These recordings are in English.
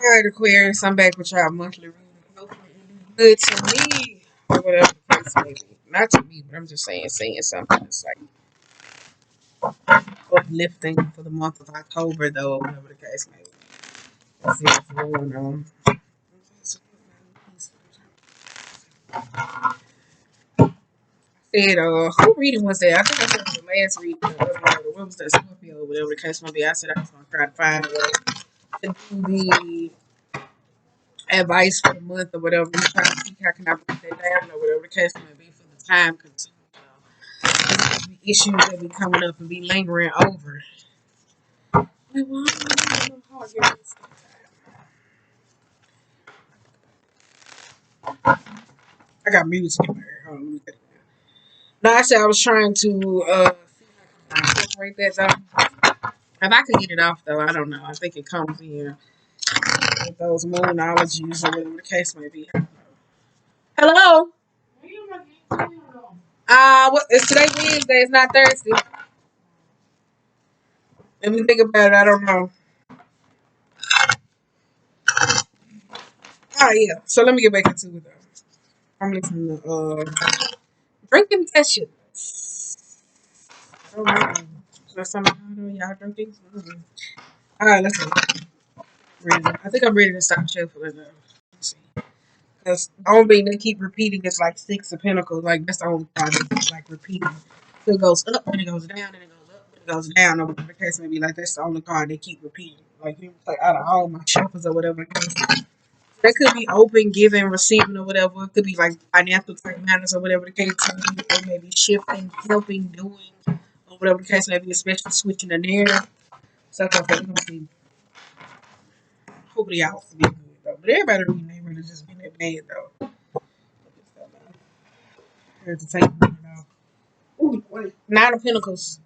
Alright, Aquarius, I'm back with y'all monthly reading. Hopefully it do good to me. Or whatever the case may be. Not to me, but I'm just saying something that's like uplifting for the month of October, though, or whatever the case may be. Let's see what's going on. Said, who reading was that? I think I said the last reading. What was that? Scorpio, or whatever the case may be. I said I was going to try to find a way to do the advice for the month or whatever. I'm trying to see how can I break that down or whatever the case may be for the time consuming. Issues that be coming up and be lingering over. I got music in my ear. Hold on, no, I said I was trying to incorporate that though. If I could get it off though, I don't know. I think it comes in with those moonologies or whatever the case may be. Hello. What is today Wednesday? It's not Thursday. Let me think about it. I don't know. Oh yeah. So let me get back into it though. I'm listening to drinking sessions. Oh no. Is there something y'all drinking? Mm-hmm. Alright, let's go. I think I'm ready to stop shuffling now. Let's see. Because the only thing they keep repeating is like Six of Pentacles. Like that's the only part that's like repeating. So it goes up and it goes down and it goes up and it goes down. Or whatever the case may be. Like that's the only card they keep repeating. Like out of all my shuffles or whatever. That could be open, giving, receiving, or whatever. It could be like financial type matters or whatever the case may be. Or maybe shifting, helping, doing, or whatever the case may be, especially switching the narrative. So I think we'll see. Hopefully, y'all will be good though. But everybody reading ain't really just been that bad though. Here's the take it off. Ooh, wait. Nine of Pentacles.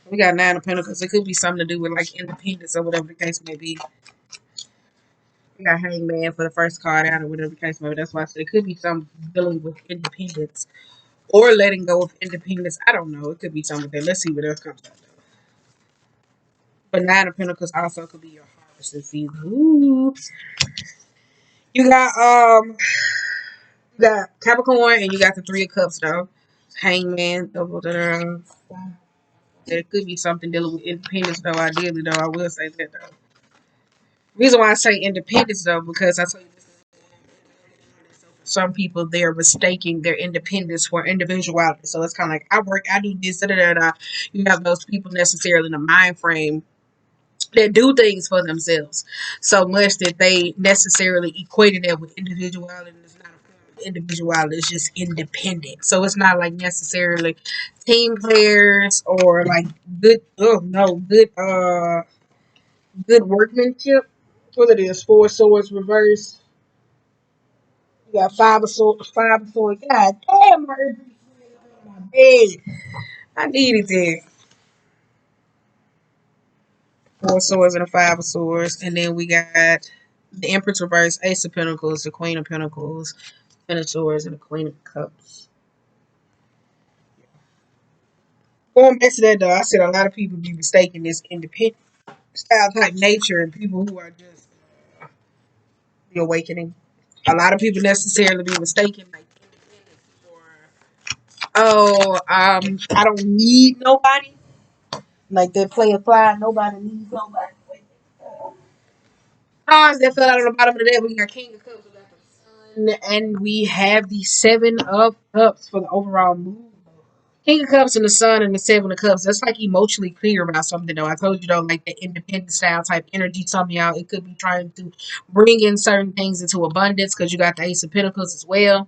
We got Nine of Pentacles. It could be something to do with like independence or whatever the case may be. We got Hangman for the first card out or whatever the case may be. That's why I said it could be something dealing with independence or letting go of independence. I don't know. It could be something there. Let's see what else comes out. But Nine of Pentacles also could be your harvest season. Ooh. You got Capricorn and you got the Three of Cups though. Hangman, double the. There could be something dealing with independence though. Ideally though, I will say that though. Reason why I say independence though, because I told you this is some people they're mistaking their independence for individuality. So it's kind of like I work, I do this, da da da da. You have those people necessarily in the mind frame that do things for themselves so much that they necessarily equated that with individuality. And it's not a form of individuality, it's just independent. So it's not like necessarily team players or like good workmanship. What it is, Four Swords reverse. You got five of swords. God damn, my bed. I needed that. Four swords and a five of swords. And then we got the Empress reverse, Ace of Pentacles, the Queen of Pentacles, Ten of Swords, and the Queen of Cups. Going back to that though, I said a lot of people be mistaking this independent style type nature and people who are just the awakening. A lot of people necessarily be mistaken like independence for I don't need nobody. Like that play a fly, nobody needs nobody. Cards that fell out on the bottom of the deck. We got King of Cups, we got the Sun, and we have the Seven of Cups for the overall move. King of Cups and the Sun and the Seven of Cups. That's like emotionally clear about something though. I told you though, like the independent style type energy. Some of y'all, it could be trying to bring in certain things into abundance because you got the Ace of Pentacles as well.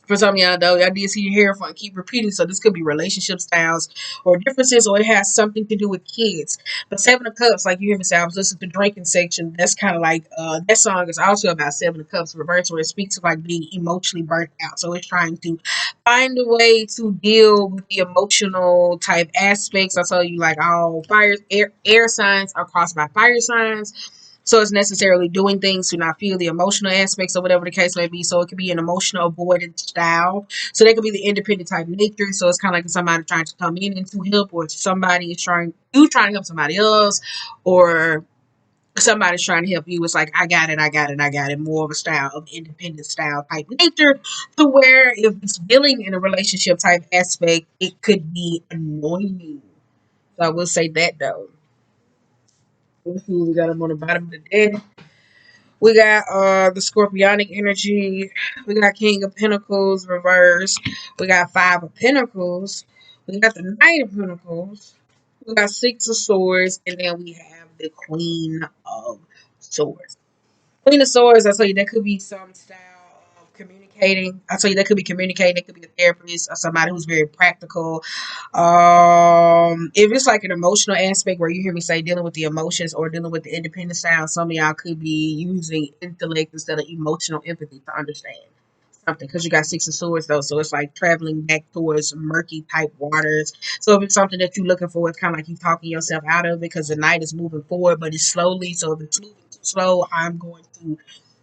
For some of y'all though, I did see your hair fun keep repeating, so this could be relationship styles or differences, or it has something to do with kids. But Seven of Cups, like you hear me say, I was listening to the drinking section. That's kind of like that song is also about Seven of Cups reverse, where it speaks of like being emotionally burnt out. So it's trying to find a way to deal with the emotional type aspects. I told you like all air signs are crossed by fire signs. So it's necessarily doing things to not feel the emotional aspects or whatever the case may be. So it could be an emotional avoidance style. So that could be the independent type nature. So it's kind of like somebody trying to come in and to help, or somebody is trying to help somebody else, or somebody's trying to help you. It's like, I got it, I got it, I got it. More of a style of independent style type nature, to where if it's dealing in a relationship type aspect, it could be annoying. So I will say that though. Let's see what we got them on the bottom of the deck. We got the Scorpionic energy. We got King of Pentacles reverse. We got Five of Pentacles. We got the Knight of Pentacles. We got Six of Swords, and then we have the Queen of Swords. Queen of Swords, I tell you, that could be some style of communicating. I tell you, that could be communicating. It could be a therapist or somebody who's very practical. If it's like an emotional aspect where you hear me say dealing with the emotions or dealing with the independent style, some of y'all could be using intellect instead of emotional empathy to understand something, because you got Six of Swords though, so it's like traveling back towards murky type waters. So if it's something that you're looking for, it's kind of like you talking yourself out of it, because the night is moving forward, but it's slowly. So if it's moving too slow, I'm going to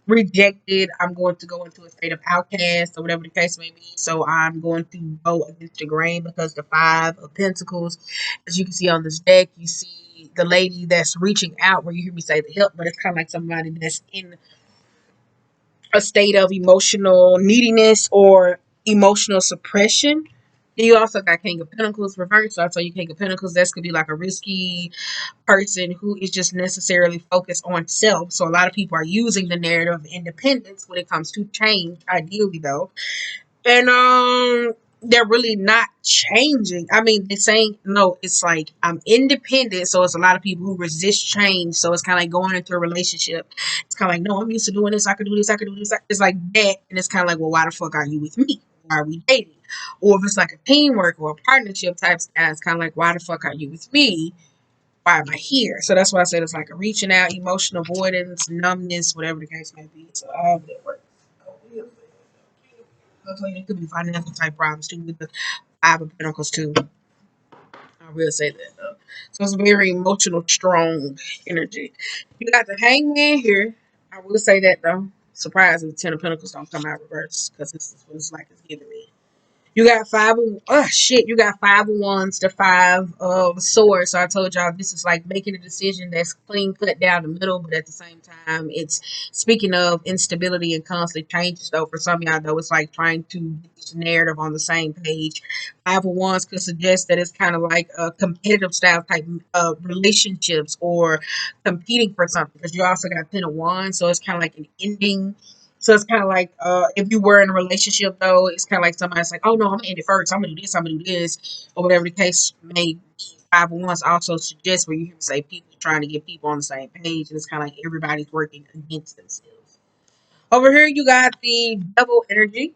reject it. I'm going to go into a state of outcast or whatever the case may be. So I'm going to go against the grain, because the Five of Pentacles, as you can see on this deck, you see the lady that's reaching out, where you hear me say the help, but it's kind of like somebody that's in a state of emotional neediness or emotional suppression. Then you also got King of Pentacles reversed. So I tell you, King of Pentacles, that's could be like a risky person who is just necessarily focused on self. So a lot of people are using the narrative of independence when it comes to change, ideally though. And they're really not changing. I mean, they're saying no, it's like I'm independent, so it's a lot of people who resist change. So it's kind of like going into a relationship. It's kind of like, no, I'm used to doing this, I can do this, I can do this. It's like that. And it's kind of like, well, why the fuck are you with me? Why are we dating? Or if it's like a teamwork or a partnership type style, it's kind of like, why the fuck are you with me? Why am I here? So that's why I said it's like a reaching out, emotional avoidance, numbness, whatever the case may be. So all of that works. It could be financial type problems too, with the Five of Pentacles too. I will say that though. So it's a very emotional, strong energy. You got the Hangman here. I will say that though. Surprised if the Ten of Pentacles don't come out reverse, because this is what it's like it's giving me. You got you got Five of Wands to Five of Swords. So I told y'all this is like making a decision that's clean cut down the middle, but at the same time, it's speaking of instability and constant changes. Though for some of y'all, though, it's like trying to get this narrative on the same page. Five of Wands could suggest that it's kind of like a competitive style type relationships, or competing for something. Because you also got Ten of Wands, so it's kind of like an ending. So it's kind of like if you were in a relationship, though, it's kind of like somebody's like, oh no, I'm gonna end it first. I'm gonna do this. I'm gonna do this, or whatever the case may be. Five of Wands also suggests where you hear say people trying to get people on the same page, and it's kind of like everybody's working against themselves. Over here, you got the Devil energy.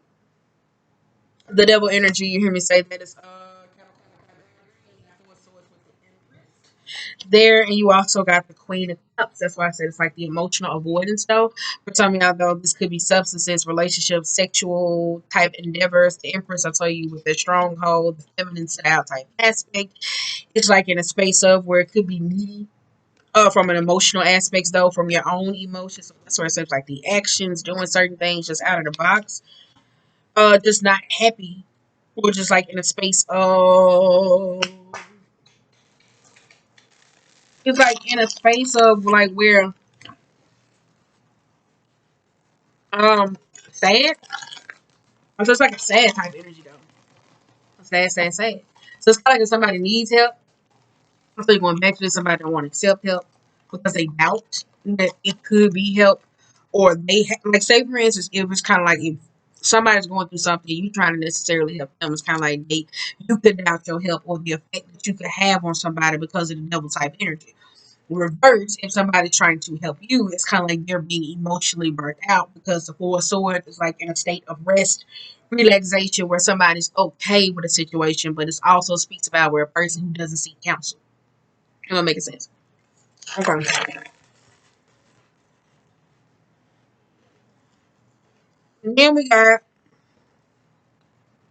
The Devil energy, you hear me say that is there, and you also got the Queen of Cups. That's why I said it's like the emotional avoidance though. For some of y'all though, this could be substances, relationships, sexual type endeavors. The Empress, I'll tell you, with the stronghold, the feminine style type aspect. It's like in a space of where it could be needy. From an emotional aspects though, from your own emotions. So that's where it seems like the actions, doing certain things just out of the box. Just not happy. Or just like in a space of, it's like in a space of like where sad. So it's like a sad type energy though. Sad, sad, sad. So it's kind of like if somebody needs help, so you're going back to somebody that don't want to accept help because they doubt that it could be help, or like say for instance, it was kind of like if somebody's going through something, you trying to necessarily help them. It's kind of like you could doubt your help or the effect that you could have on somebody because of the double type energy. Reverse, if somebody's trying to help you, it's kind of like they're being emotionally burnt out, because the Four of Swords is like in a state of rest, relaxation, where somebody's okay with a situation, but it also speaks about where a person who doesn't seek counsel. Am I making sense? Okay. And then we got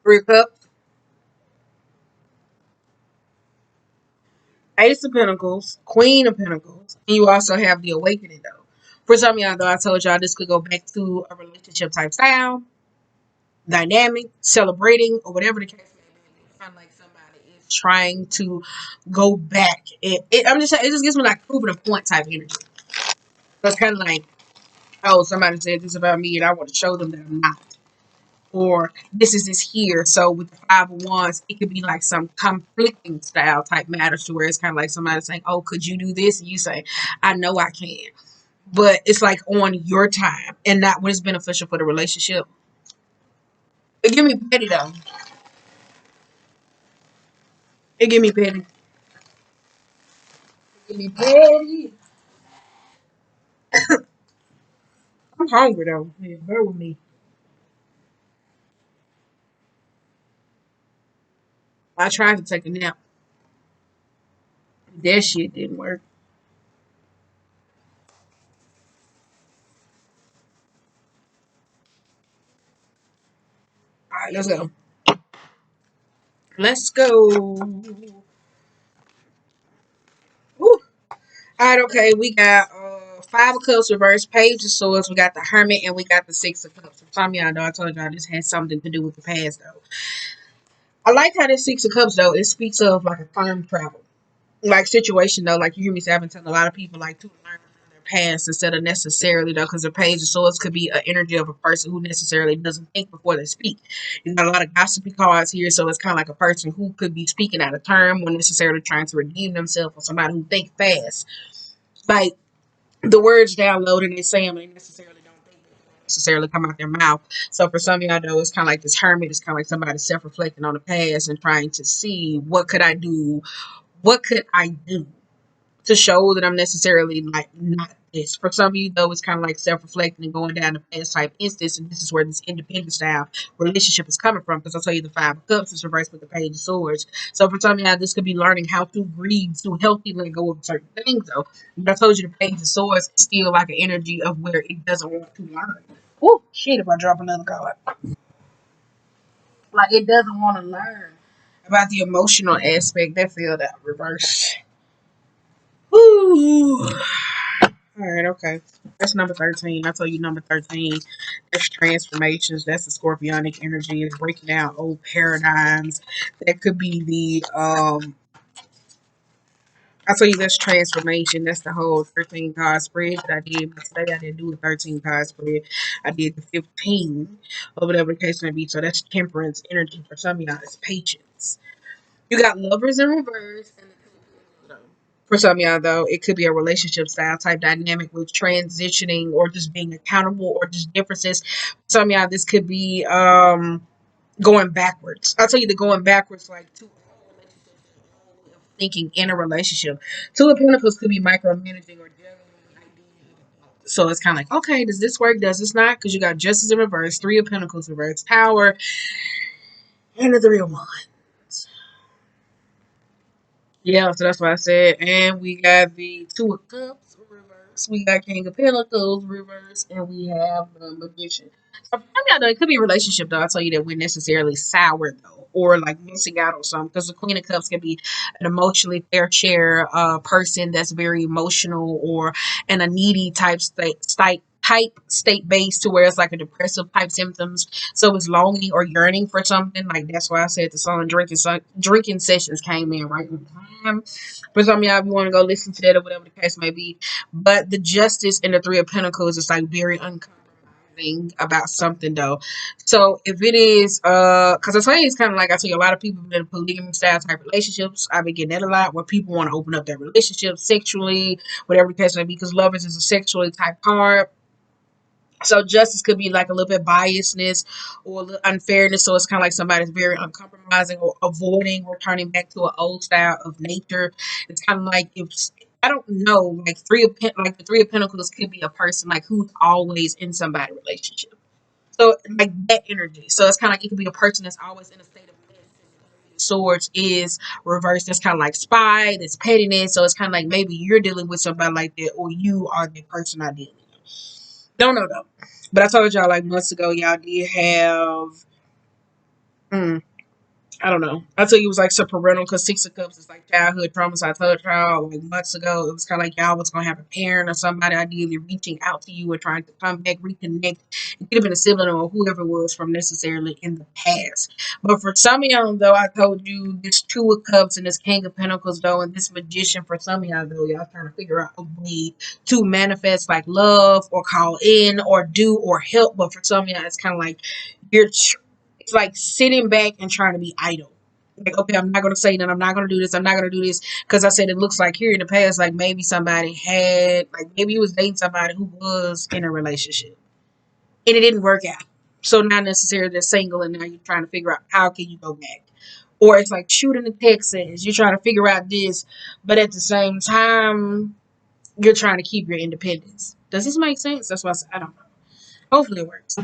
Three of Cups, Ace of Pentacles, Queen of Pentacles, and you also have the Awakening though. For some of y'all though, I told y'all this could go back to a relationship type style, dynamic, celebrating, or whatever the case may be. It's kind of like somebody is trying to go back. I'm just saying, it just gives me like proving a point type energy. That's kind of like, oh, somebody said this about me and I want to show them that I'm not. Or this is this here. So with the five of wands, it could be like some conflicting style type matters to where it's kind of like somebody saying, oh, could you do this? And you say, I know I can. But it's like on your time and not when it's beneficial for the relationship. It give me petty though. It give me petty. Give me petty. I'm hungry though. Yeah, bear with me. I tried to take a nap. That shit didn't work. All right, let's go. Let's go. Woo. All right, okay. We got five of cups reverse, page of swords. We got the hermit, and we got the six of cups. Some of y'all know I told y'all this has something to do with the past, though. I like how this six of cups, though. It speaks of like a time travel, like situation, though. Like you hear me say, I've been telling a lot of people like to learn from their past instead of necessarily though, because the page of swords could be an energy of a person who necessarily doesn't think before they speak. You got a lot of gossipy cards here, so it's kind of like a person who could be speaking out of term when necessarily trying to redeem themselves, or somebody who think fast. Like the words download and they say them, they necessarily don't think they necessarily come out their mouth. So for some of y'all know, it's kind of like this hermit. It's kind of like somebody self-reflecting on the past and trying to see what could I do, what could I do to show that I'm necessarily like not this. For some of you though, it's kind of like self-reflecting and going down the past type instance, and this is where this independent style relationship is coming from. Because I'll tell you, the five of cups is reversed with the page of swords. So for some of y'all, this could be learning how to grieve, to healthy let go of certain things though. But I told you the page of swords is still like an energy of where it doesn't want to learn. Oh shit! If I drop another card, like it doesn't want to learn about the emotional aspect. That feel that reverse. Woo. All right, okay. That's number 13. I told you number 13. That's transformations. That's the scorpionic energy. It's breaking down old paradigms. That could be I tell you that's transformation. That's the whole 13 card spread that I did. But today I didn't do a 13 card spread. I did the 15 or whatever the case may be. So that's temperance energy. For some of y'all, it's patience. You got lovers in reverse and for some of y'all, though, it could be a relationship style type dynamic with transitioning or just being accountable or just differences. Some of y'all, this could be going backwards. I'll tell you the going backwards, like two thinking in a relationship. Two of Pentacles could be micromanaging or juggling ideas. So it's kind of like, okay, does this work? Does this not? Because you got Justice in reverse, Three of Pentacles reverse, Tower, and the Three of Wands. Yeah, so that's what I said. And we got the Two of Cups reverse. We got King of Pentacles reverse. And we have the Magician. So, I mean, it could be a relationship, though. I'll tell you that we're necessarily sour, though, or like missing out on something. Because the Queen of Cups can be an emotionally fair share person that's very emotional or in a needy type state based to where it's like a depressive type symptoms. So it's longing or yearning for something. Like that's why I said the drinking sessions came in right on time. For some of y'all, if you want to go listen to that or whatever the case may be. But the justice in the Three of Pentacles is like very uncompromising about something though. So if it is because I tell you it's kind of like I tell you a lot of people in polygamy style type relationships. I've been getting that a lot where people want to open up their relationship sexually, whatever the case may be, because lovers is a sexually type card. So justice could be like a little bit biasness or a little unfairness. So it's kind of like somebody's very uncompromising or avoiding returning back to an old style of nature. It's kind of like if I don't know, like like the Three of Pentacles could be a person like who's always in somebody's relationship. So like that energy. So it's kind of like it could be a person that's always in a state of swords is reversed. That's kind of like spy, that's pettiness. So it's kind of like maybe you're dealing with somebody like that, or you are the person ideally. Don't know though. But I told y'all like months ago, y'all did have I don't know. I tell you, it was like some parental because Six of Cups is like childhood traumas. I told y'all like months ago, it was kind of like y'all was gonna have a parent or somebody ideally reaching out to you or trying to come back, reconnect. It could have been a sibling or whoever it was from necessarily in the past. But for some of y'all though, I told you this Two of Cups and this King of Pentacles though, and this Magician for some of y'all though, y'all trying to figure out a way to manifest like love or call in or do or help. But for some of y'all, it's kind of like you're it's like sitting back and trying to be idle. Like, okay, I'm not going to say that. I'm not going to do this. I'm not going to do this. Because I said it looks like here in the past, like maybe somebody had, like maybe you was dating somebody who was in a relationship. And it didn't work out. So not necessarily they're single and now you're trying to figure out how can you go back. Or it's like shooting the Texans. You're trying to figure out this. But at the same time, you're trying to keep your independence. Does this make sense? That's why I said, I don't know. Hopefully it works.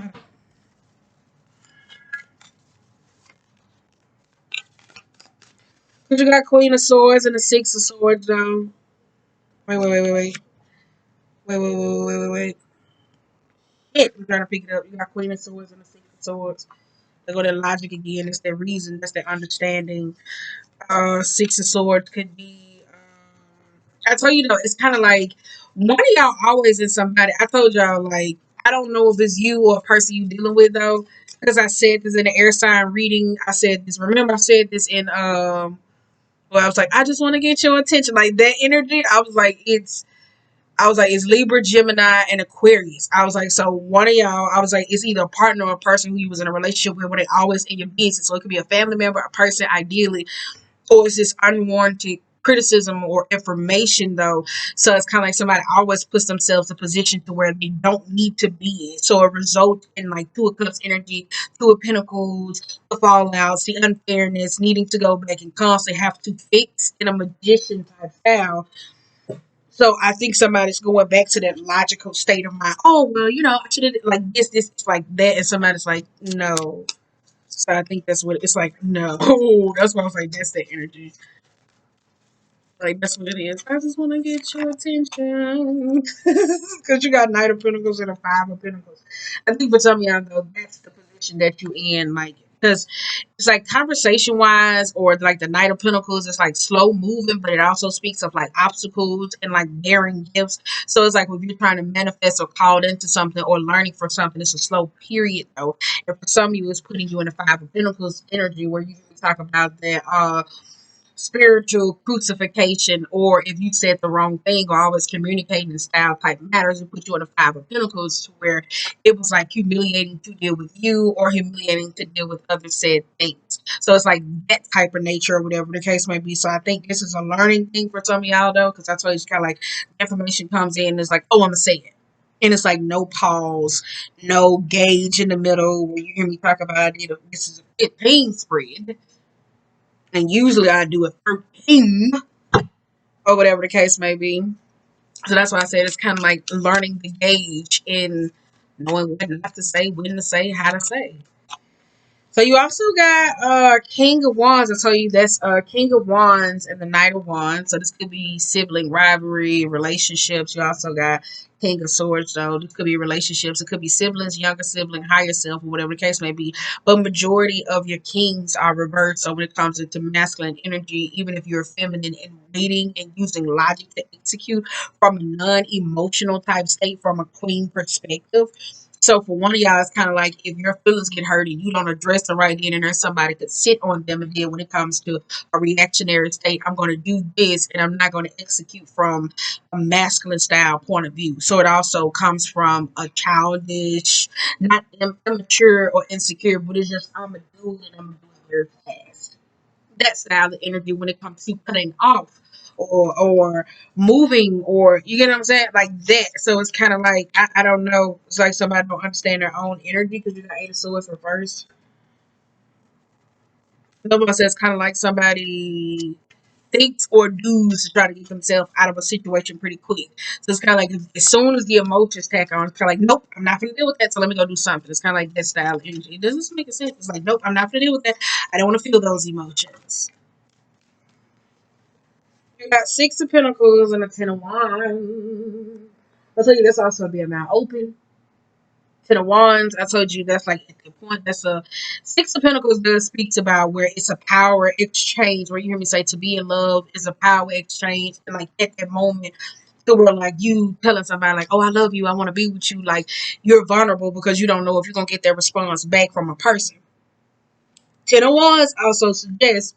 Because you got Queen of Swords and the Six of Swords, though. Wait. Wait. Shit, I'm trying to pick it up. You got Queen of Swords and the Six of Swords. They go to logic again. It's their reason. That's their understanding. Six of Swords could be. I told you though, it's kind of like one of y'all always in somebody. I told y'all like I don't know if it's you or a person you dealing with though, because I said this in the air sign reading. I said this. Remember, I said this in Well, I was like, I just want to get your attention, like that energy. I was like, it's Libra, Gemini, and Aquarius. I was like, so one of y'all, I was like, it's either a partner or a person who you was in a relationship with where they always in your business. So it could be a family member, a person ideally, or it's this unwarranted criticism or information though. So it's kind of like somebody always puts themselves in a position to where they don't need to be in. So it results in like Two of Cups energy, Two of Pentacles, the fallouts, the unfairness, needing to go back and constantly have to fix in a magician type style. So I think somebody's going back to that logical state of mind. Oh well, I should have like this, like that, and somebody's like, no. So I think that's what it's like. No, that's what I was like. That's the energy. Like that's what it is. I just want to get your attention because you got Knight of Pentacles and a Five of Pentacles. I think for some of y'all though, that's the position that you in, like because it's like conversation wise, or like the Knight of Pentacles, it's like slow moving, but it also speaks of like obstacles and like bearing gifts. So it's like if you're trying to manifest or called into something or learning for something, it's a slow period though. And for some of you, it's putting you in the Five of Pentacles energy where you can talk about that. Spiritual crucifixion, or if you said the wrong thing or always communicating in style type matters, it put you in a Five of Pentacles to where it was like humiliating to deal with you or humiliating to deal with other said things. So it's like that type of nature or whatever the case may be. So I think this is a learning thing for some of y'all though, because I told you it's kind of like information comes in and it's like, oh, I'm gonna say it. And it's like no pause, no gauge in the middle where you hear me talk about it. This is a 15 spread. And usually I do a 13 or whatever the case may be. So that's why I said it's kind of like learning the gauge in knowing what not to say, when to say, how to say. So you also got King of Wands. I told you that's King of Wands and the Knight of Wands. So this could be sibling rivalry, relationships. You also got King of Swords, though. This could be relationships. It could be siblings, younger sibling, higher self, or whatever the case may be. But majority of your kings are reversed. So when it comes into masculine energy, even if you're feminine and waiting and using logic to execute from a non-emotional type state, from a queen perspective. So for one of y'all, it's kind of like if your feelings get hurt and you don't address them right then and there, somebody could sit on them. And then when it comes to a reactionary state, I'm going to do this and I'm not going to execute from a masculine style point of view. So it also comes from a childish, not immature or insecure, but it's just I'm a dude and I'm doing very fast. That style of energy when it comes to cutting off or moving, or you get what I'm saying, like that. So it's kind of like I don't know, it's like somebody don't understand their own energy because you got Eight of Swords reversed. Nobody says kind of like somebody thinks or does to try to get themselves out of a situation pretty quick. So it's kind of like as soon as the emotions tack on, it's kind of like, nope, I'm not going to deal with that. So let me go do something. It's kind of like that style of energy. It doesn't make sense. It's like, nope, I'm not going to deal with that. I don't want to feel those emotions. You got Six of Pentacles and a Ten of Wands. I'll tell you, that's also being now open. To the wands, I told you that's like at the point. That's a Six of Pentacles does speaks about where it's a power exchange. Where you hear me say to be in love is a power exchange, and like at that moment, the world like you telling somebody like, "Oh, I love you, I want to be with you." Like you're vulnerable because you don't know if you're gonna get that response back from a person. Ten of Wands also suggests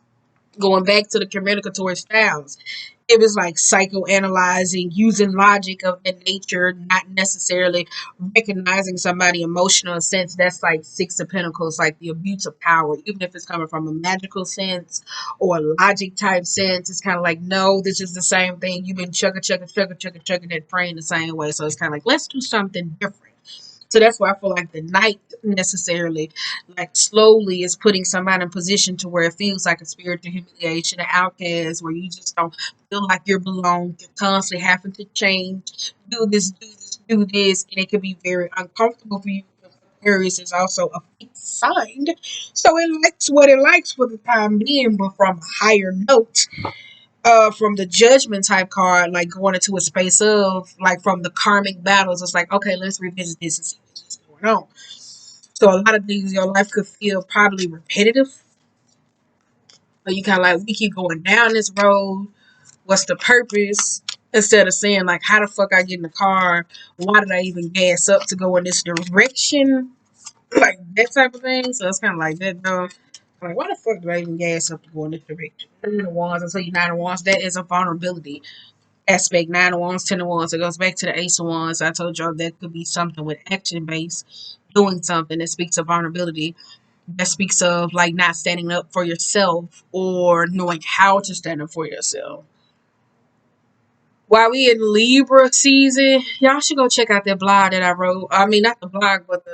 going back to the communicatory styles. It was like psychoanalyzing, using logic of the nature, not necessarily recognizing somebody emotional sense. That's like Six of Pentacles, like the abuse of power, even if it's coming from a magical sense or a logic type sense. It's kind of like, no, this is the same thing. You've been chugging that train the same way. So it's kind of like, let's do something different. So that's why I feel like the Knight necessarily, like slowly, is putting somebody in position to where it feels like a spiritual humiliation, an outcast, where you just don't feel like you're belong. You're constantly having to change, do this, and it can be very uncomfortable for you. Aquarius is also a fixed sign, so it likes what it likes for the time being, but from a higher note, from the judgment type card, like going into a space of like from the karmic battles, it's like, okay, let's revisit this and see what's going on. So a lot of things in your life could feel probably repetitive. But you kind of like, we keep going down this road. What's the purpose? Instead of saying like, how the fuck I get in the car? Why did I even gas up to go in this direction? Like that type of thing. So it's kind of like that. Though. Like, why the fuck do I even gas up to go in this direction? Nine of Wands, I tell you, Nine of Wands, that is a vulnerability aspect. Nine of Wands, Ten of Wands. It goes back to the Ace of Wands. I told y'all that could be something with action based, doing something that speaks of vulnerability. That speaks of like not standing up for yourself or knowing how to stand up for yourself. While we in Libra season, y'all should go check out that blog that I wrote. I mean, not the blog, but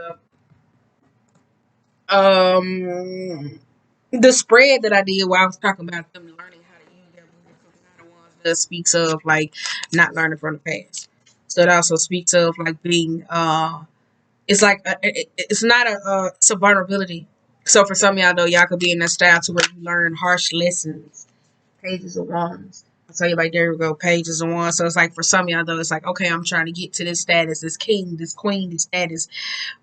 the spread that I did where I was talking about them learning how to use their ones that speaks of like not learning from the past. So it also speaks of like being it's like it's not it's a vulnerability. So for some of y'all though, y'all could be in that style to where you learn harsh lessons. Pages of Wands. I'll tell you like there we go, Pages of Wands. So it's like for some of y'all though, it's like okay, I'm trying to get to this status, this king, this queen, this status,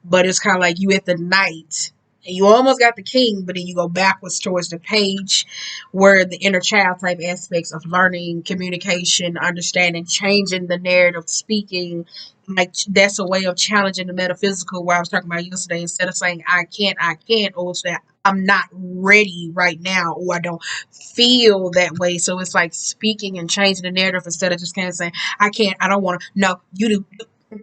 but it's kind of like you at the Knight and you almost got the king, but then you go backwards towards the page where the inner child type aspects of learning, communication, understanding, changing the narrative, speaking, like that's a way of challenging the metaphysical where I was talking about yesterday. Instead of saying I can't, or it's that I'm not ready right now, or I don't feel that way. So it's like speaking and changing the narrative instead of just kind of saying I can't, I don't want to. No, you do,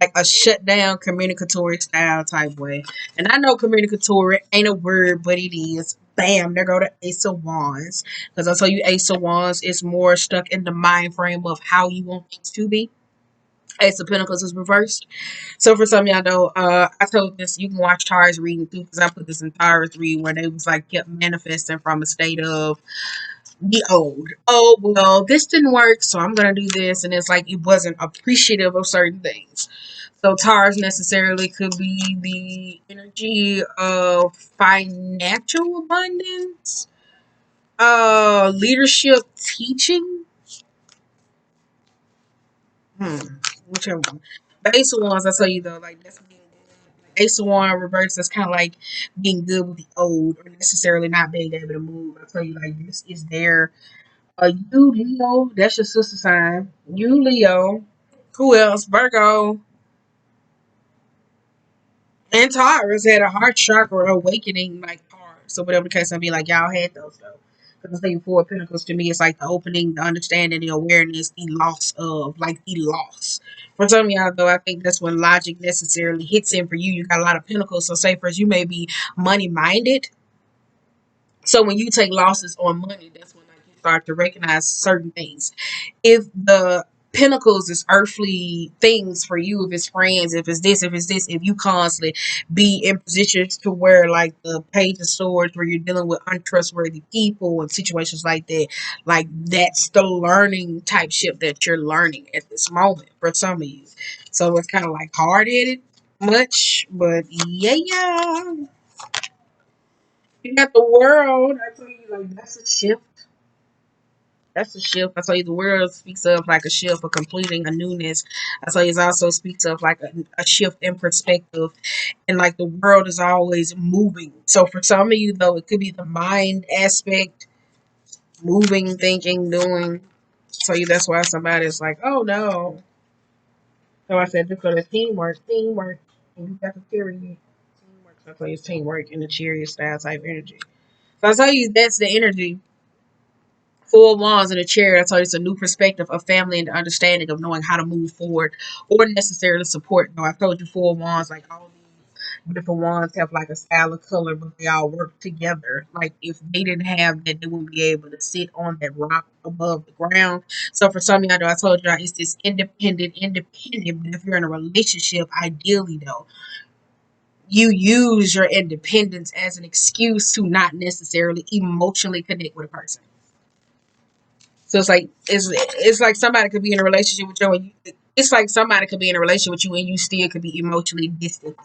like a shut down communicatory style type way. And I know communicatory ain't a word, but it is. Bam, there go the Ace of Wands. Because I tell you, Ace of Wands is more stuck in the mind frame of how you want things to be. Ace of Pentacles is reversed. So for some of y'all know, I told this, you can watch Tara's reading too, because I put this in Tara's reading where they was like kept manifesting from a state of the old. Oh, well, this didn't work, so I'm going to do this. And it's like it wasn't appreciative of certain things. So Taurus necessarily could be the energy of financial abundance, leadership, teaching. Hmm, whichever one. The Ace of Wands, I tell you though, like that's being good. Ace of Wands reverse, that's kind of like being good with the old, or necessarily not being able to move. I tell you, like this is there. You Leo, that's your sister sign. You Leo. Who else? Virgo. And Taurus had a heart chakra awakening, like Taurus. So whatever the case may be, like y'all had those though. Because I think Four of Pentacles to me, it's like the opening, the understanding, the awareness, the loss of, like the loss. For some of y'all though, I think that's when logic necessarily hits in for you. You got a lot of Pentacles, so say first you may be money minded. So when you take losses on money, that's when like you start to recognize certain things. If the Pentacles is earthly things for you, if it's friends, if you constantly be in positions to where like the Page of Swords, where you're dealing with untrustworthy people and situations like that's the learning type ship that you're learning at this moment for some of you. So it's kind of like hard headed much, but yeah. You got the world. I tell you, like that's a shift. That's a shift. I told you the world speaks of like a shift, of completing a newness. I told you it also speaks of like a shift in perspective, and like the world is always moving. So for some of you though, it could be the mind aspect, moving, thinking, doing. So you that's why somebody is like, oh no. So I said just go to teamwork, and you got to carry it. Teamwork. So I tell you it's teamwork in the chariot style type energy. So I tell you that's the energy. Four wands in a chair. I told you it's a new perspective of family and the understanding of knowing how to move forward or necessarily support. No, I told you four wands, like all these different wands have like a style of color, but they all work together. Like if they didn't have that, they wouldn't be able to sit on that rock above the ground. So for some of y'all, I told y'all it's this independent. But if you're in a relationship, ideally though, you use your independence as an excuse to not necessarily emotionally connect with a person. So it's like somebody could be in a relationship with you, and it's like somebody could be in a relationship with you, and you still could be emotionally distant.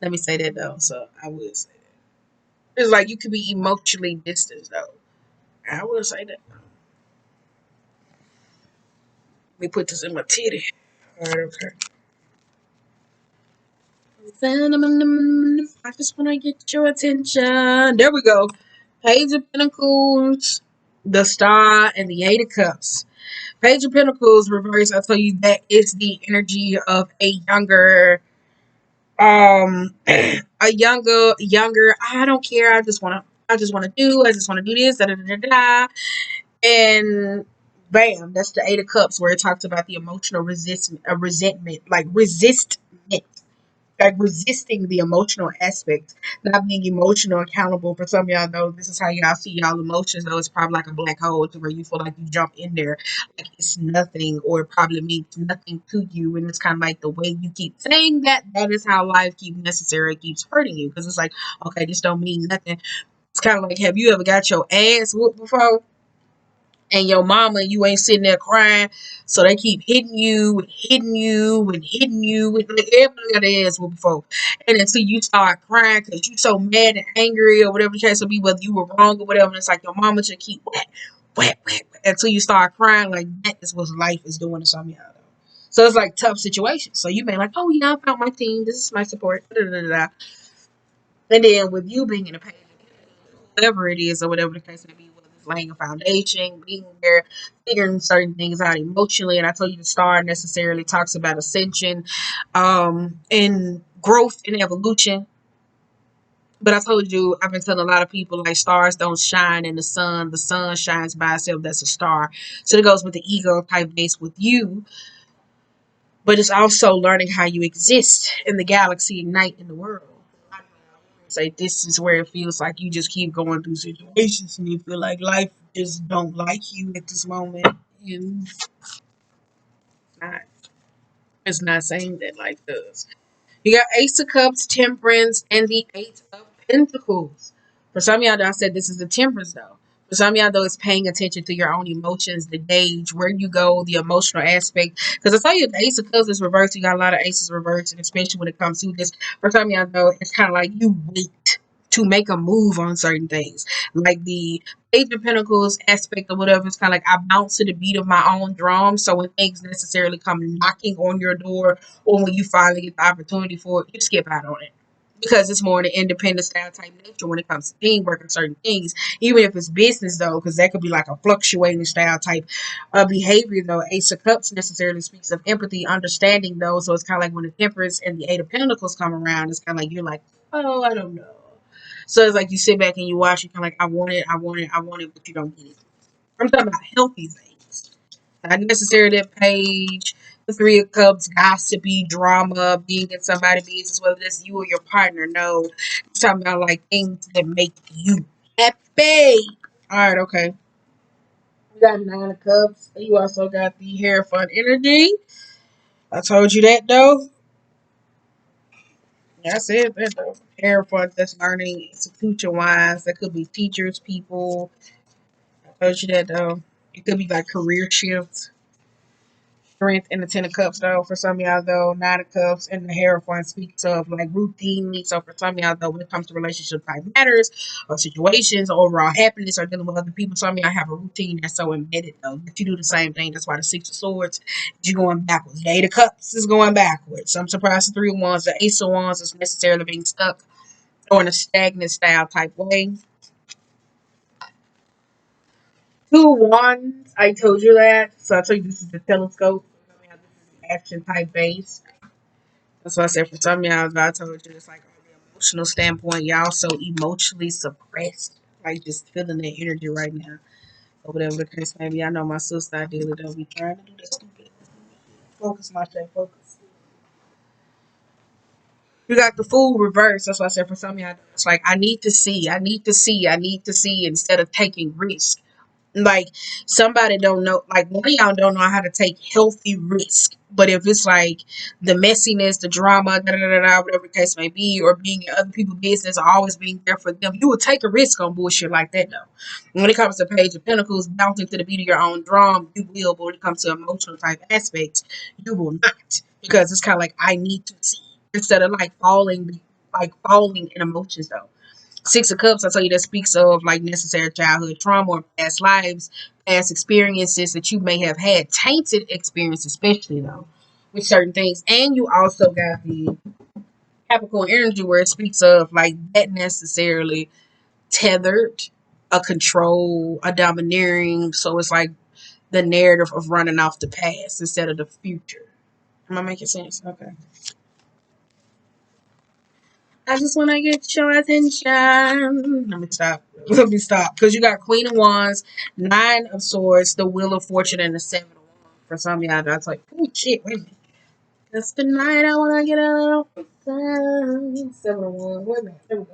Let me say that though. So I would say that. It's like you could be emotionally distant though. I would say that. Let me put this in my titty. All right, okay. I just want to get your attention. There we go. Page of Pentacles, the Star, and the Eight of Cups. Page of Pentacles reverse. I tell you that is the energy of a younger, I don't care, I just want to do this, da, da, da, da, da. And bam, that's the Eight of Cups, where it talks about the emotional resentment, like resisting the emotional aspect, not being emotional accountable. For some of y'all know this is how y'all see y'all emotions, though it's probably like a black hole to where you feel like you jump in there like it's nothing, or it probably means nothing to you. And it's kind of like the way you keep saying that is how life keeps hurting you, because it's like, okay, this don't mean nothing. It's kind of like, have you ever got your ass whooped before? And your mama, you ain't sitting there crying, so they keep hitting you and hitting you and hitting you. And like everybody got their ass whooped before. And until you start crying because you so mad and angry or whatever the case will be, whether you were wrong or whatever, and it's like your mama should keep whack, until you start crying. Like that is what life is doing to some of y'all. So it's like tough situations. So you may like, oh yeah, I found my team. This is my support. Da, da, da, da. And then with you being in a pain, whatever it is, or whatever the case may be, whether it's laying a foundation, being there, figuring certain things out emotionally. And I told you the star necessarily talks about ascension, and growth and evolution. But I told you, I've been telling a lot of people like stars don't shine in the sun. The sun shines by itself. That's a star. So it goes with the ego type base with you. But it's also learning how you exist in the galaxy, ignite in the world. Say this is where it feels like you just keep going through situations and you feel like life just don't like you at this moment. And not, it's not saying that life does. You got Ace of Cups, Temperance, and the Eight of Pentacles. For some of y'all, though, I said this is the Temperance, though. For some of y'all, though, it's paying attention to your own emotions, the gauge, where you go, the emotional aspect. Because I tell you, the Ace of Cups is reversed. You got a lot of aces reversed, and especially when it comes to this. For some of y'all, though, it's kind of like you wait to make a move on certain things. Like the Eight of Pentacles aspect or whatever, it's kind of like I bounce to the beat of my own drum. So when things necessarily come knocking on your door, or when you finally get the opportunity for it, you skip out on it. Because it's more an independent style type nature when it comes to teamwork and certain things, even if it's business though, because that could be like a fluctuating style type of behavior though. Ace of Cups necessarily speaks of empathy, understanding though, so it's kind of like when the Temperance and the Eight of Pentacles come around, it's kind of like you're like, oh, I don't know. So it's like you sit back and you watch, you're kind of like, I want it, but you don't get it. I'm talking about healthy things. Not necessarily that page, the Three of Cups, gossipy, drama, being in somebody's business, whether that's you or your partner. No, I'm talking about like things that make you happy. All right, okay. You got Nine of Cups. You also got the Hair Fun energy. I told you that though. Yeah, I said that though. Hair Fun, that's learning institution wise. That could be teachers, people. I told you that though. It could be like career shifts. strength in the Ten of Cups, though. For some of y'all, though, Nine of Cups and the Hierophant speaks of like routinely. So for some of y'all, though, when it comes to relationship type matters or situations or overall happiness or dealing with other people, some of y'all have a routine that's so embedded, though, that you do the same thing. That's why the Six of Swords is going backwards. The Eight of Cups is going backwards. I'm surprised the Three of Wands, the Ace of Wands is necessarily being stuck or in a stagnant style type way. Two wands, I told you that. So I told you this is the telescope. I mean, this is action type base. That's what I said for some of y'all. I told you it's like on the emotional standpoint, y'all so emotionally suppressed. Like just feeling that energy right now. Or whatever the case may be. I know my sister ideally don't be trying to do that stupid. Focus, my shit, focus. You got the fool reverse. That's what I said for some of y'all. It's like I need to see, I need to see, I need to see instead of taking risk. Like somebody don't know, like one of y'all don't know how to take healthy risk. But if it's like the messiness, the drama, da da da da, whatever the case may be, or being in other people's business, or always being there for them, you will take a risk on bullshit like that though. When it comes to Page of Pentacles, bouncing to the beat of your own drum, you will. But when it comes to emotional type aspects, you will not, because it's kind of like I need to see instead of like falling in emotions though. Six of Cups, I tell you, that speaks of like necessary childhood trauma or past lives, past experiences that you may have had, tainted experience, especially though, with certain things. And you also got the Capricorn energy where it speaks of like that necessarily tethered, a control, a domineering. So it's like the narrative of running off the past instead of the future. Am I making sense? Okay. I just want to get your attention. Let me stop. Let me stop. Because you got Queen of Wands, Nine of Swords, the Wheel of Fortune, and the Seven of Wands. For some of y'all, that's like, oh shit, wait a minute. That's the night I want to get out of the Seven of Wands. Wait a minute. There we go.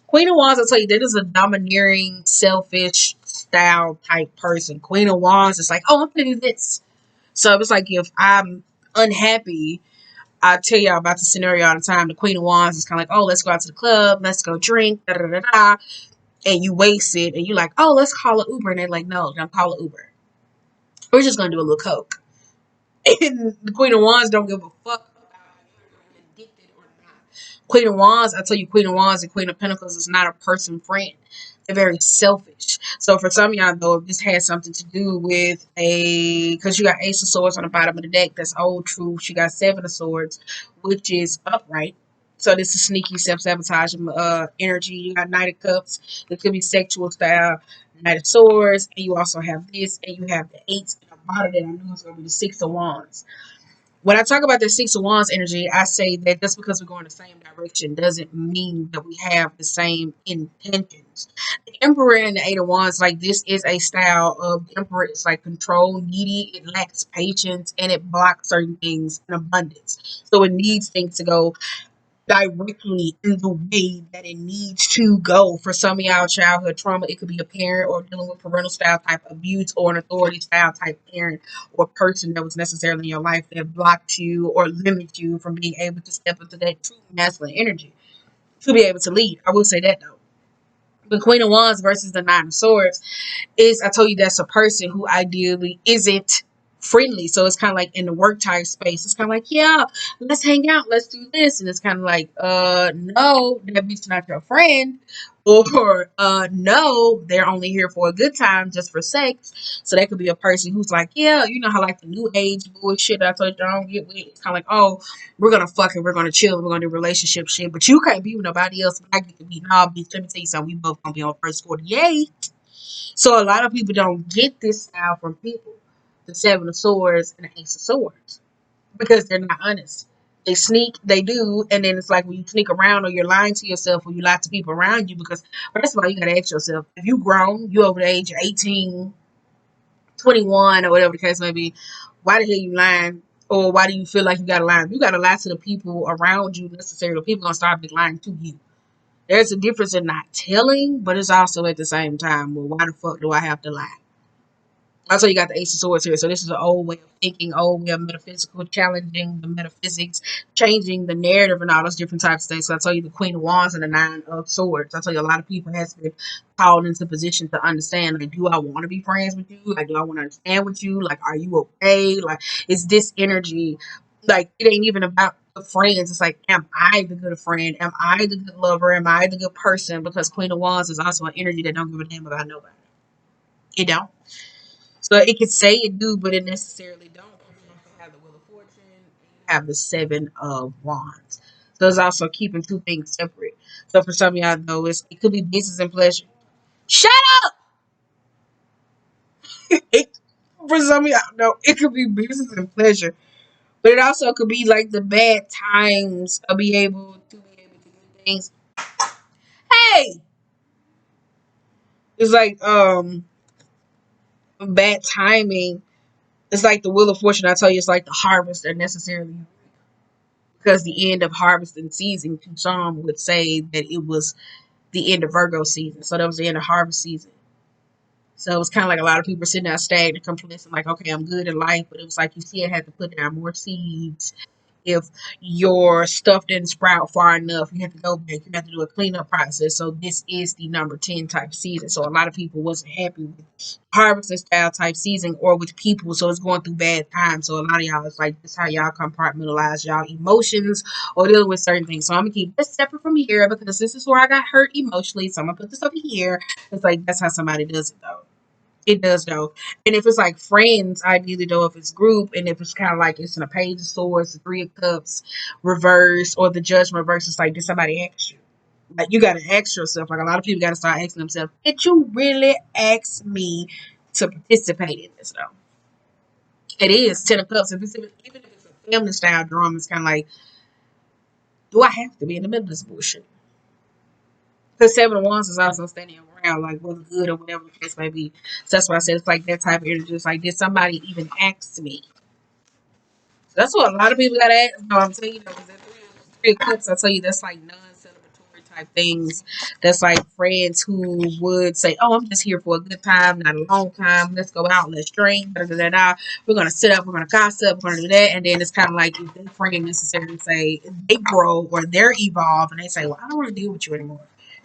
Queen of Wands, I'll tell you, that is a domineering, selfish style type person. Queen of Wands is like, oh, I'm going to do this. So it's like if I'm unhappy, I tell y'all about the scenario all the time. The Queen of Wands is kind of like, oh, let's go out to the club, let's go drink, da da da da, and you waste it, and you like, oh, let's call an Uber, and they're like, no, don't call an Uber. We're just gonna do a little coke. And the Queen of Wands don't give a fuck about if you're addicted or not. Queen of Wands, I tell you, Queen of Wands and Queen of Pentacles is not a person friend. They're very selfish. So for some of y'all, though, if this has something to do with because you got Ace of Swords on the bottom of the deck, that's old truth. You got Seven of Swords, which is upright. So this is sneaky self-sabotage energy. You got Knight of Cups. It could be sexual style. Knight of Swords. And you also have this. And you have the Eight. And the bottom that I knew was going to be the Six of Wands. When I talk about the Six of Wands energy, I say that just because we're going the same direction doesn't mean that we have the same intentions. The Emperor and the Eight of Wands, like this is a style of the Emperor. It's like control, needy, it lacks patience, and it blocks certain things in abundance. So it needs things to go directly in the way that it needs to go. For some of y'all, childhood trauma, it could be a parent or dealing with parental style type abuse or an authority style type parent or person that was necessarily in your life that blocked you or limited you from being able to step into that true masculine energy to be able to lead. I will say that though. The Queen of Wands versus the Nine of Swords is, I told you, that's a person who ideally isn't friendly. So it's kind of like in the work type space. It's kind of like, yeah, let's hang out, let's do this. And it's kind of like, no, that bitch not your friend. Or, no, they're only here for a good time, just for sex. So that could be a person who's like, yeah, you know how like the new age bullshit that I told you I don't get with. It's kind of like, oh, we're going to fuck and we're going to chill, we're going to do relationship shit. But you can't be with nobody else. But I get to be, nah, bitch, let me tell you something. We both going to be on first 48. So a lot of people don't get this style from people, the Seven of Swords and the Ace of Swords, because they're not honest. They sneak, they do, and then it's like when you sneak around or you're lying to yourself or you lie to people around you, because first of all, you got to ask yourself, if you grown, you over the age of 18, 21, or whatever the case may be, why the hell you lying? Or why do you feel like you got to lie? If you got to lie to the people around you necessarily, people going to start lying to you. There's a difference in not telling, but it's also at the same time, well, why the fuck do I have to lie? Also, you got the Ace of Swords here. So this is an old way of thinking, old way of metaphysical, challenging the metaphysics, changing the narrative, and all those different types of things. So I tell you the Queen of Wands and the Nine of Swords. I tell you a lot of people has been called into position to understand, like, do I want to be friends with you? Like, do I want to understand with you? Like, are you okay? Like, is this energy, like, it ain't even about the friends. It's like, am I the good friend? Am I the good lover? Am I the good person? Because Queen of Wands is also an energy that don't give a damn about nobody. It don't. So it could say it do, but it necessarily don't. You also have the Wheel of Fortune, and you have the Seven of Wands. So it's also keeping two things separate. So for some of y'all though, it could be business and pleasure. Shut up! It, for some of y'all, no, it could be business and pleasure. But it also could be like the bad times of be able to do things. Hey! It's like bad timing. It's like the Wheel of Fortune. I tell you, it's like the harvest that necessarily, because the end of harvesting season, some would say that it was the end of Virgo season. So that was the end of harvest season. So it was kind of like a lot of people sitting there stagnant, complacent, like, okay, I'm good in life. But it was like you still had to put down more seeds. If your stuff didn't sprout far enough, you have to go back. You have to do a cleanup process. So this is the number 10 type season. So a lot of people wasn't happy with harvesting style type season or with people. So it's going through bad times. So a lot of y'all, it's like this how y'all compartmentalize y'all emotions or dealing with certain things. So I'm gonna keep this separate from here because this is where I got hurt emotionally. So I'm gonna put this over here. It's like that's how somebody does it though. It does though. And if it's like friends, ideally though, if it's group and if it's kind of like it's in a page of swords, the three of cups reverse, or the judgment reverse, it's like, did somebody ask you? Like you gotta ask yourself. Like a lot of people gotta start asking themselves, did you really ask me to participate in this though? It is 10 of cups. Even if it's a family style drama, it's kinda like, do I have to be in the middle of this bullshit? Because 7 of Wands is also standing around like what's good or whatever the case may be. So that's why I said it's like that type of energy. It's like, did somebody even ask me? So that's what a lot of people got to ask. No, I'm saying, because that three of cups, I tell you, that's like non-celebratory type things. That's like friends who would say, "Oh, I'm just here for a good time, not a long time. Let's go out, let's drink. Da, da, da, da. We're gonna sit up, we're gonna gossip, we're gonna do that." And then it's kind of like if their friend necessarily say they grow or they're evolved, and they say, "Well, I don't want to deal with you anymore."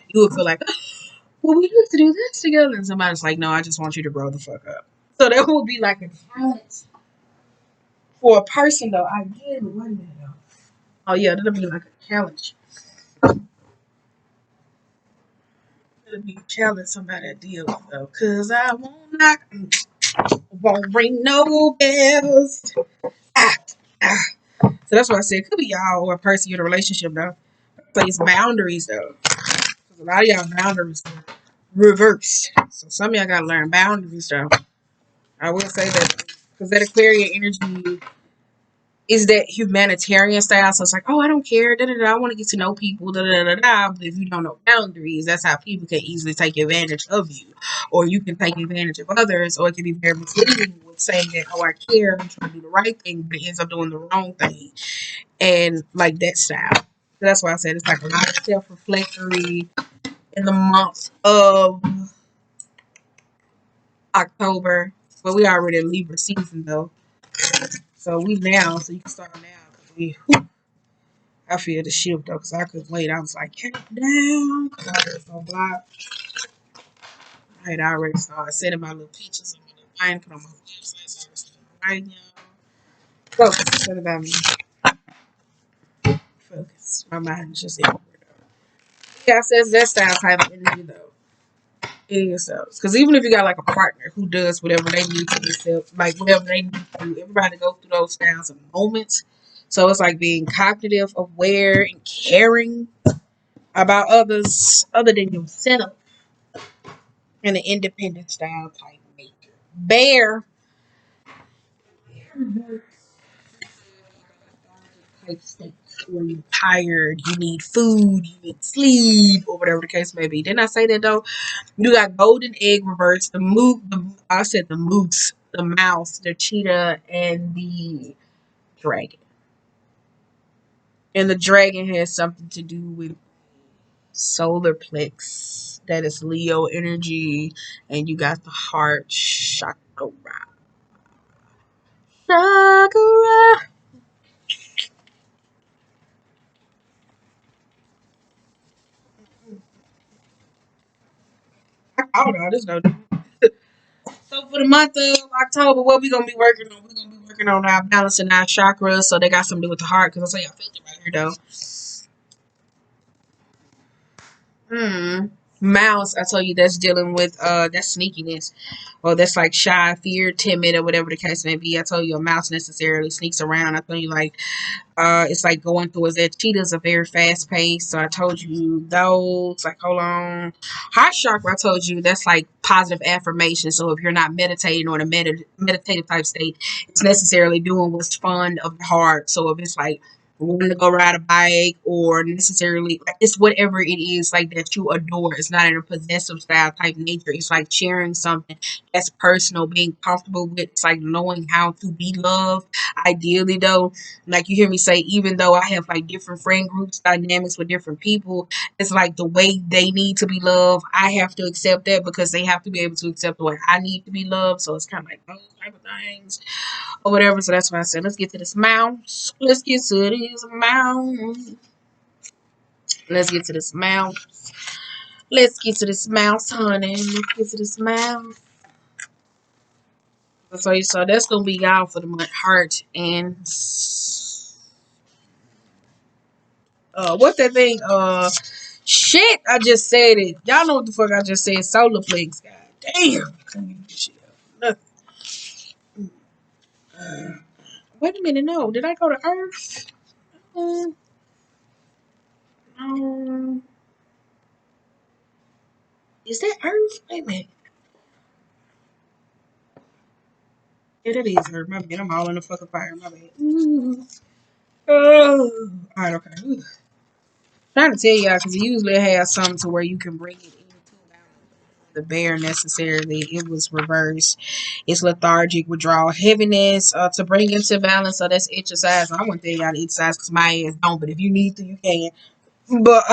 You would feel like, well, we used to do this together. And somebody's like, no, I just want you to grow the fuck up. So that would be like a challenge for a person, though. I get it. Wait a minute, though. Oh, yeah, that'll be like a challenge. It'll be a challenge somebody to deal with, though. Because I won't ring no bells. Ah, ah. So that's what I said. It could be y'all or a person you're in a relationship, though. So it's boundaries, though. Because a lot of y'all boundaries are reversed. So some of y'all got to learn boundaries, though. I will say that because that Aquarian energy is that humanitarian style. So it's like, oh, I don't care. Da, da, da, I want to get to know people. Da, da, da, da. But if you don't know boundaries, that's how people can easily take advantage of you. Or you can take advantage of others. Or it can be very misleading with saying that, oh, I care. I'm trying to do the right thing. But it ends up doing the wrong thing. And like that style. So that's why I said it's like a lot of self-reflectory in the month of October. But we already in Libra season, though. So we now, so you can start now. Cause I feel the shift though, because I couldn't wait. I was like, count down. I was so block. I had already started setting my little pictures on my little thing, put on my website, so I was right now. Focus. What about me? Focus. My mind is just everywhere though. Yeah, I says that style type of energy though. It is so. Because even if you got like a partner who does whatever they need to themselves, like whatever they need to, everybody go through those styles of moments. So it's like being cognitive, aware, and caring about others other than yourself in an independent style type nature. Bear type states where you're tired, you need food, you need sleep, or whatever the case may be. Didn't I say that though? You got golden egg reverse, the moose, I said the moose, the mouse, the cheetah, and the dragon. And the dragon has something to do with solar plex. That is Leo energy, and you got the heart chakra. All right. Sakura. I don't know. This no. So for the month of October, what we gonna be working on? We're gonna be working on our balancing our chakras. So they got something to do with the heart. Cause I say I felt it right here though. Hmm. Mouse, I told you that's dealing with that's sneakiness. Or that's like shy, fear, timid, or whatever the case may be. I told you a mouse necessarily sneaks around. I told you like it's like going through is that cheetahs are very fast paced. So I told you those. Like hold on, heart chakra. I told you that's like positive affirmation. So if you're not meditating or in a meditative type state, it's necessarily doing what's fun of the heart. So if it's like wanting to go ride a bike or necessarily like it's whatever it is like that you adore. It's not in a possessive style type nature. It's like sharing something that's personal, being comfortable with. It's like knowing how to be loved. Ideally though, like you hear me say, even though I have like different friend groups, dynamics with different people, it's like the way they need to be loved, I have to accept that because they have to be able to accept the way I need to be loved. So it's kind of like those type of things or whatever. So that's why I said, let's get to this mouse. Let's get to this mouse. Let's get to this mouse. Let's get to this mouse, honey. Let's get to this mouse. So that's gonna be y'all for the month. Heart and what that thing? Shit! I just said it. Y'all know what the fuck I just said. Solar plex. God damn! Couldn't get this shit out. Wait a minute. No, did I go to Earth? Um, um, is that Earth? Wait a minute. Yeah, that is Earth. My bad. I'm all in the fucking fire. My bad. Ooh. Oh. All right. Okay. Ooh. Trying to tell y'all because it usually has something to where you can bring it into the bear necessarily. It was reversed. It's lethargic, withdrawal, heaviness to bring into balance. So that's exercise. I wouldn't tell y'all to exercise because my ass don't, but if you need to, you can. But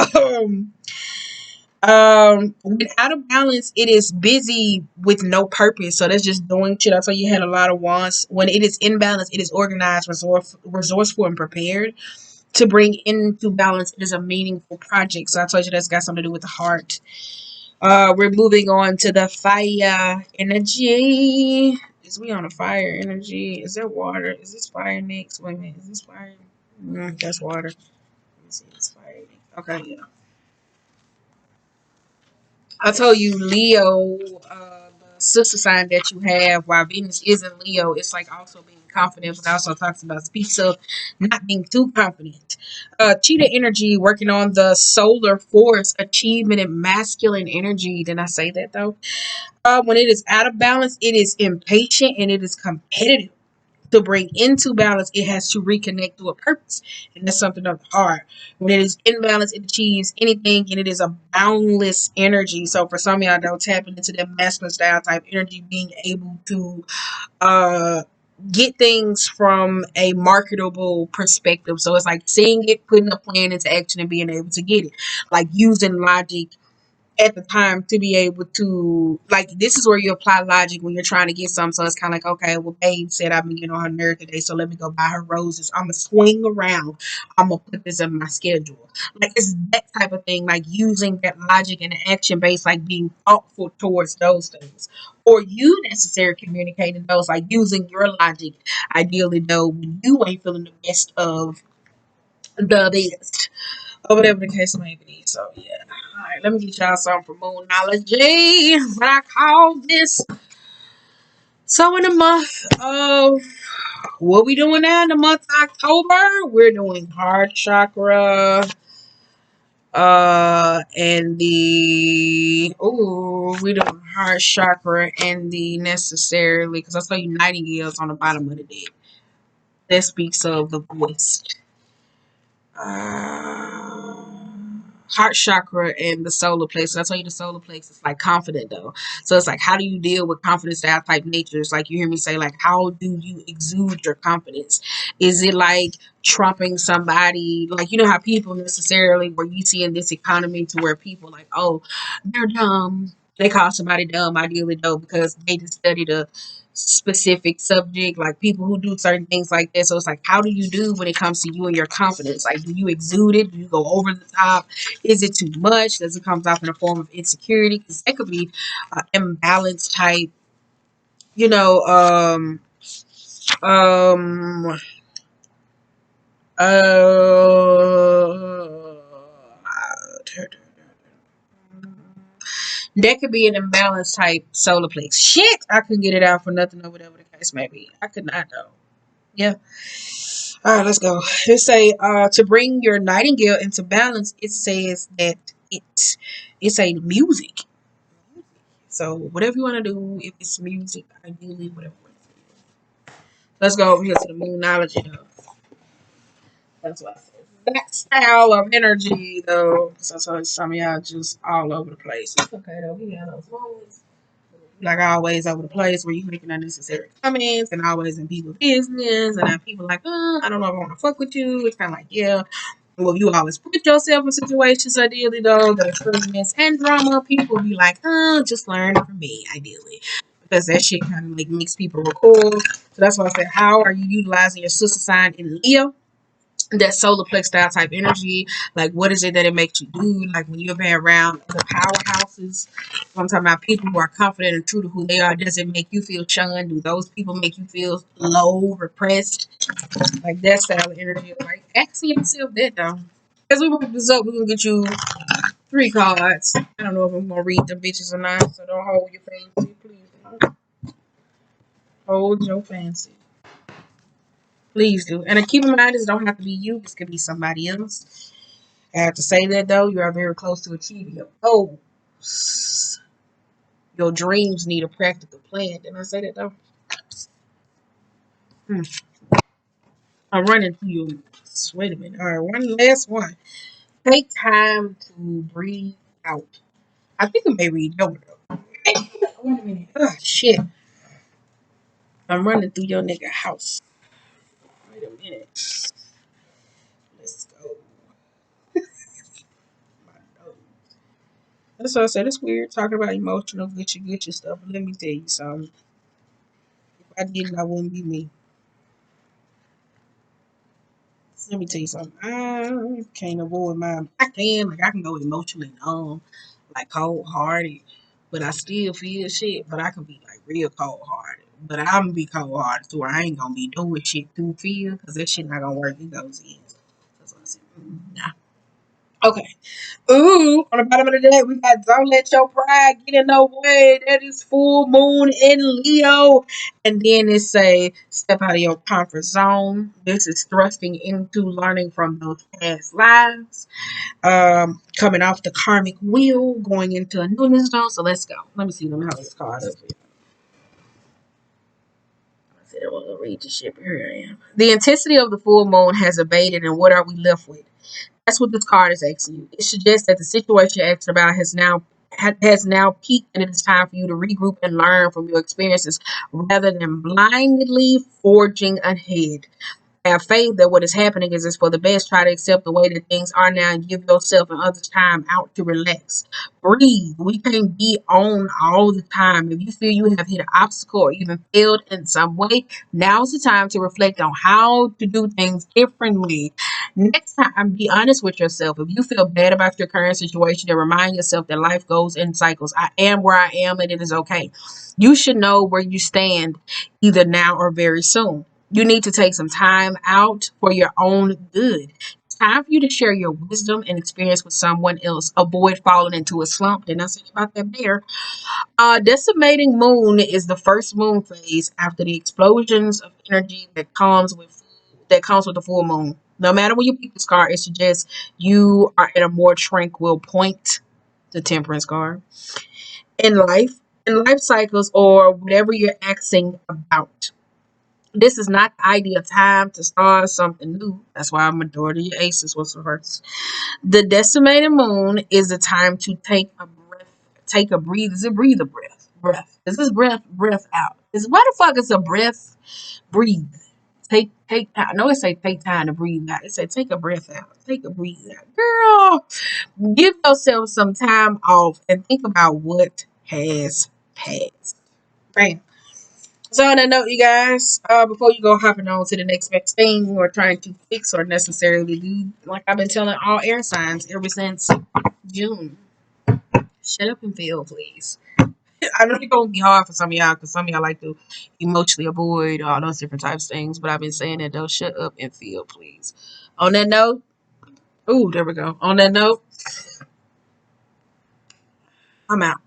when out of balance, it is busy with no purpose. So that's just doing shit. I told you had a lot of wants. When it is in balance, it is organized, resourceful, and prepared. To bring into balance, it is a meaningful project. So I told you that's got something to do with the heart. We're moving on to the fire energy. Is we on a fire energy? Is that water? Is this fire next? Wait a minute. Is this fire? That's water. Let me see. It's fire next. Okay, yeah. I told you Leo, the sister sign that you have, while Venus is in Leo, it's like also being confident, but also talks about speaks of not being too confident. Cheetah energy, working on the solar force, achievement, and masculine energy. Did I say that though? When it is out of balance, it is impatient and it is competitive. To bring into balance, it has to reconnect to a purpose, and that's something of the heart. When it is in balance, it achieves anything, and it is a boundless energy. So for some of y'all, don't tapping into that masculine style type energy, being able to uh get things from a marketable perspective. So it's like seeing it, putting a plan into action, and being able to get it, like using logic at the time to be able to like this is where you apply logic when you're trying to get something. So it's kind of like, okay, well, babe said I've been getting on her nerve today, so let me go buy her roses. I'm gonna swing around. I'm gonna put this in my schedule. Like it's that type of thing, like using that logic and action based, like being thoughtful towards those things. Or you necessarily communicating those, like using your logic, ideally though, when you ain't feeling the best of the best or whatever the case may be. So yeah. All right, let me get y'all something for moonology. What I call this. So in the month of what we doing now in the month of October, we're doing heart chakra. And the we doing heart chakra and the necessarily because I saw you nightingales on the bottom of the deck. That speaks of the voice. Uh, heart chakra and the solar plexus. I told you the solar plexus is like confident though. So it's like how do you deal with confidence style type natures? Like you hear me say, like how do you exude your confidence? Is it like trumping somebody? Like you know how people necessarily where you see in this economy to where people like, oh, they're dumb. They call somebody dumb, ideally though, because they just studied a specific subject, like people who do certain things like that. So it's like, how do you do when it comes to you and your confidence? Like, do you exude it? Do you go over the top? Is it too much? Does it come off in a form of insecurity? Because that could be imbalanced type, you know, um, uh, that could be an imbalanced type solar plex. Shit, I couldn't get it out for nothing or whatever the case may be. I could not know. Yeah. All right, let's go. It say to bring your nightingale into balance. It says that it's a music. So whatever you want to do, if it's music, ideally whatever. Let's go over here to the moonology though. That's what I said. That style of energy though. So some of y'all just all over the place. It's okay though. We got those moments. Like always over the place where you making unnecessary comments and always in people's business and then people like, I don't know if I want to fuck with you. It's kind of like, yeah. Well, you always put yourself in situations ideally though that are turbulence and drama. People be like, just learn from me, ideally. Because that shit kind of like makes people recoil. So that's why I said, how are you utilizing your sister sign in Leo? That solar plex style type energy, like what is it that it makes you do? Like when you're being around the powerhouses, I'm talking about people who are confident and true to who they are. Does it make you feel shunned? Do those people make you feel low, repressed? Like that style of energy. Like asking yourself that though. As we wrap this up, we're gonna get you 3 cards. I don't know if I'm gonna read the bitches or not, so don't hold your fancy, please. Don't hold your fancy. Please do. And keep in mind, this don't have to be you. This could be somebody else. I have to say that though, you are very close to achieving your goals. Your dreams need a practical plan. Didn't I say that though? Hmm. I'm running through your. Wait a minute. All right, one last one. Take time to breathe out. I think I may read over though. Wait a minute. Oh shit. I'm running through your nigga house. Wait a minute. Let's go. My nose. That's what I said. It's weird talking about emotional good stuff. But let me tell you something. If I didn't, I wouldn't be me. Let me tell you something. I can't avoid my. I can like I can go emotionally numb, like cold hearted, but I still feel shit. But I can be like real cold hearted. But I'm gonna be cold hearted too. I ain't gonna be doing shit to feel because that shit not gonna work. It goes in. That's what I said. Nah. Okay. Ooh, on the bottom of the deck, we got Don't Let Your Pride Get in the Way. That is full moon in Leo. And then it say, step out of your comfort zone. This is thrusting into learning from those past lives. Coming off the karmic wheel, going into a newness zone. So let's go. Let me see them how this card up here. I said I was gonna read the shit, but here I am. The intensity of the full moon has abated, and what are we left with? That's what this card is asking you. It suggests that the situation you're asking about has now peaked, and it is time for you to regroup and learn from your experiences rather than blindly forging ahead. Have faith that what is happening is for the best. Try to accept the way that things are now and give yourself and others time out to relax. Breathe. We can't be on all the time. If you feel you have hit an obstacle or even failed in some way, now's the time to reflect on how to do things differently. Next time, be honest with yourself. If you feel bad about your current situation, then remind yourself that life goes in cycles. I am where I am and it is okay. You should know where you stand either now or very soon. You need to take some time out for your own good. It's time for you to share your wisdom and experience with someone else. Avoid falling into a slump. Didn't I say about that bear? Decimating moon is the first moon phase after the explosions of energy that comes with the full moon. No matter when you pick this card, it suggests you are at a more tranquil point. The temperance card in life, in life cycles, or whatever you're asking about. This is not the ideal time to start something new. That's why majority of your aces was reversed. The decimated moon is the time to take a breath, take a breathe. Is it breathe or breath? Breath. This is breath out. Is why the fuck is a breath? Breathe. Take time. No, it say take time to breathe out. It say take a breath out. Take a breathe out. Girl, give yourself some time off and think about what has passed. Right. So on that note, you guys, before you go hopping on to the next best thing or trying to fix or necessarily do, like I've been telling all air signs ever since June, shut up and feel, please. I know it's gonna be hard for some of y'all because some of y'all like to emotionally avoid all those different types of things, but I've been saying that though, shut up and feel, please. On that note, ooh, there we go. On that note, I'm out.